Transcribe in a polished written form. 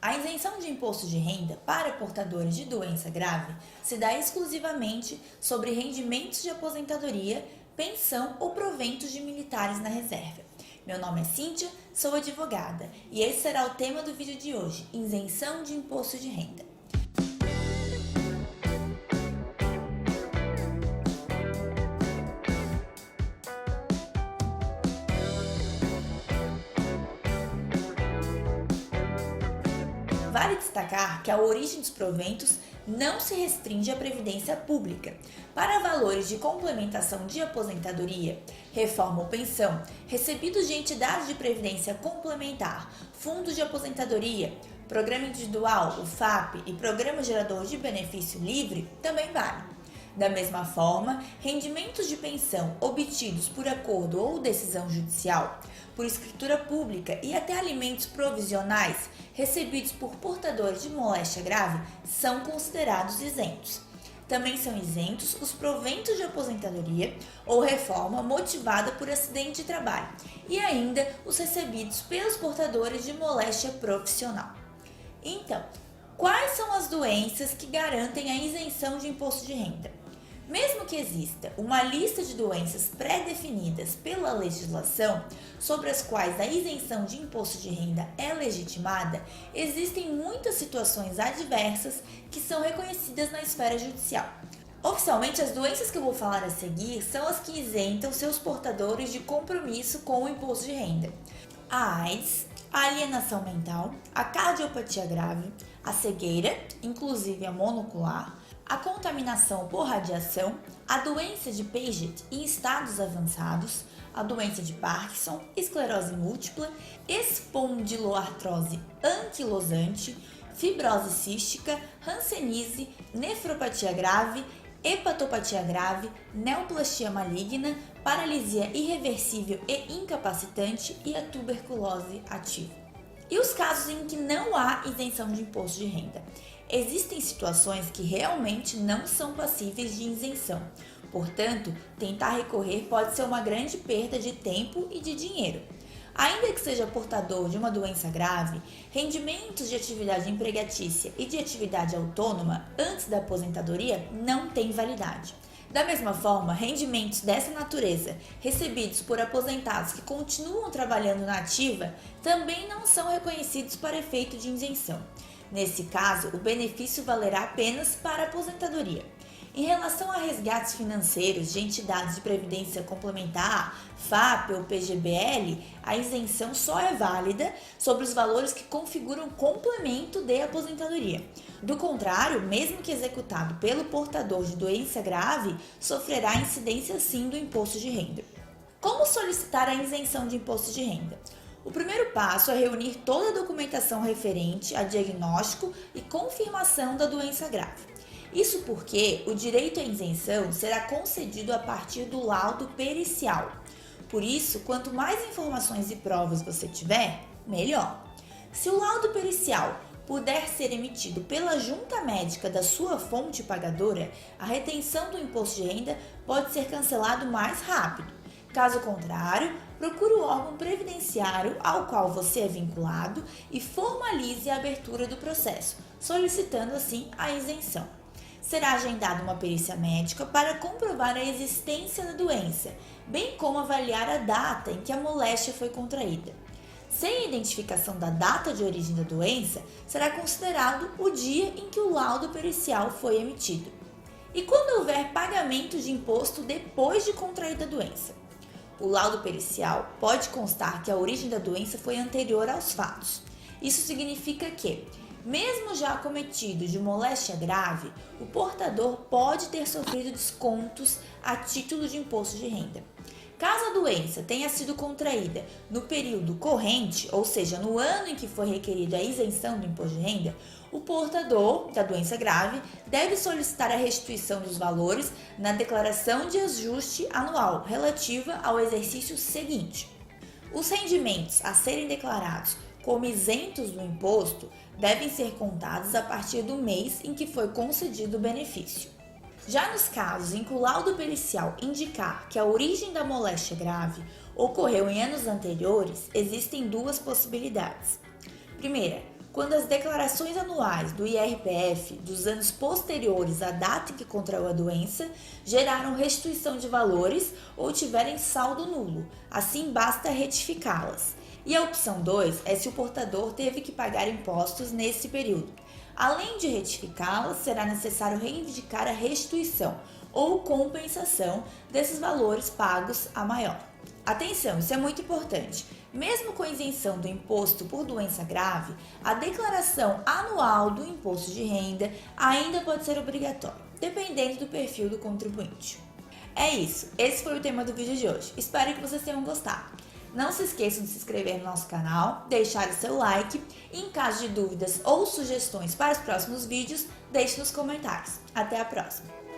A isenção de imposto de renda para portadores de doença grave se dá exclusivamente sobre rendimentos de aposentadoria, pensão ou proventos de militares na reserva. Meu nome é Cíntia, sou advogada e esse será o tema do vídeo de hoje, isenção de imposto de renda. Vale destacar que a origem dos proventos não se restringe à previdência pública. Para valores de complementação de aposentadoria, reforma ou pensão, recebidos de entidades de previdência complementar, fundos de aposentadoria, programa individual, o FAP e programa gerador de benefício livre, também vale. Da mesma forma, rendimentos de pensão obtidos por acordo ou decisão judicial, por escritura pública e até alimentos provisionais recebidos por portadores de moléstia grave são considerados isentos. Também são isentos os proventos de aposentadoria ou reforma motivada por acidente de trabalho e ainda os recebidos pelos portadores de moléstia profissional. Então, quais são as doenças que garantem a isenção de imposto de renda? Mesmo que exista uma lista de doenças pré-definidas pela legislação sobre as quais a isenção de imposto de renda é legitimada, existem muitas situações adversas que são reconhecidas na esfera judicial. Oficialmente, as doenças que eu vou falar a seguir são as que isentam seus portadores de compromisso com o imposto de renda: a AIDS, a alienação mental, a cardiopatia grave, a cegueira, inclusive a monocular, a contaminação por radiação, a doença de Paget em estados avançados, a doença de Parkinson, esclerose múltipla, espondiloartrose anquilosante, fibrose cística, hanseníase, nefropatia grave, hepatopatia grave, neoplastia maligna, paralisia irreversível e incapacitante e a tuberculose ativa. E os casos em que não há isenção de imposto de renda? Existem situações que realmente não são passíveis de isenção. Portanto, tentar recorrer pode ser uma grande perda de tempo e de dinheiro. Ainda que seja portador de uma doença grave, rendimentos de atividade empregatícia e de atividade autônoma antes da aposentadoria não têm validade. Da mesma forma, rendimentos dessa natureza, recebidos por aposentados que continuam trabalhando na ativa, também não são reconhecidos para efeito de isenção. Nesse caso, o benefício valerá apenas para a aposentadoria. Em relação a resgates financeiros de entidades de previdência complementar, FAP ou PGBL, a isenção só é válida sobre os valores que configuram complemento de aposentadoria. Do contrário, mesmo que executado pelo portador de doença grave, sofrerá incidência sim do imposto de renda. Como solicitar a isenção de imposto de renda? O primeiro passo é reunir toda a documentação referente a diagnóstico e confirmação da doença grave. Isso porque o direito à isenção será concedido a partir do laudo pericial. Por isso, quanto mais informações e provas você tiver, melhor. Se o laudo pericial puder ser emitido pela junta médica da sua fonte pagadora, a retenção do imposto de renda pode ser cancelado mais rápido. Caso contrário, procure o órgão previdenciário ao qual você é vinculado e formalize a abertura do processo, solicitando assim a isenção. Será agendada uma perícia médica para comprovar a existência da doença, bem como avaliar a data em que a moléstia foi contraída. Sem identificação da data de origem da doença, será considerado o dia em que o laudo pericial foi emitido. E quando houver pagamento de imposto depois de contraída a doença? O laudo pericial pode constar que a origem da doença foi anterior aos fatos. Isso significa que, mesmo já acometido de moléstia grave, o portador pode ter sofrido descontos a título de imposto de renda. Caso a doença tenha sido contraída no período corrente, ou seja, no ano em que foi requerida a isenção do imposto de renda, o portador da doença grave deve solicitar a restituição dos valores na declaração de ajuste anual relativa ao exercício seguinte. Os rendimentos a serem declarados como isentos do imposto devem ser contados a partir do mês em que foi concedido o benefício. Já nos casos em que o laudo pericial indicar que a origem da moléstia grave ocorreu em anos anteriores, existem duas possibilidades. Primeira, quando as declarações anuais do IRPF dos anos posteriores à data em que contraiu a doença geraram restituição de valores ou tiverem saldo nulo. Assim, basta retificá-las. E a opção 2 é se o portador teve que pagar impostos nesse período. Além de retificá-las, será necessário reivindicar a restituição ou compensação desses valores pagos a maior. Atenção, isso é muito importante. Mesmo com isenção do imposto por doença grave, a declaração anual do imposto de renda ainda pode ser obrigatória, dependendo do perfil do contribuinte. É isso, esse foi o tema do vídeo de hoje. Espero que vocês tenham gostado. Não se esqueçam de se inscrever no nosso canal, deixar o seu like e, em caso de dúvidas ou sugestões para os próximos vídeos, deixe nos comentários. Até a próxima!